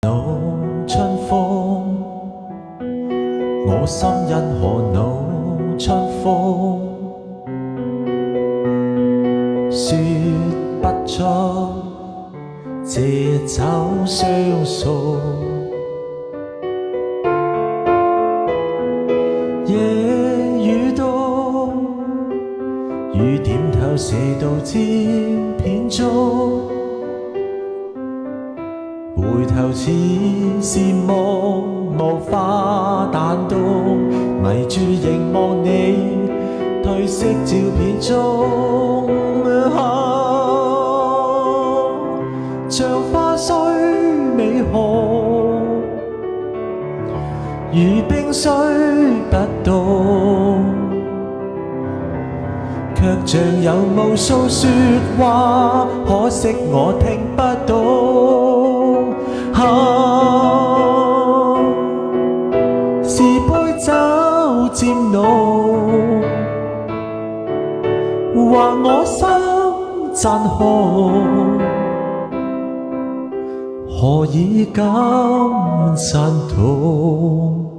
怒春風，我心因何怒春風？說不出，借酒相訴。夜雨多，雨點透射到照片中。回頭似是夢，無法彈動，迷住凝望你褪色照片中。像花雖美好，如冰雖不凍，卻像有無數說話，可惜我聽不懂。是杯酒漸濃，或我心震寒，何以敢贊同？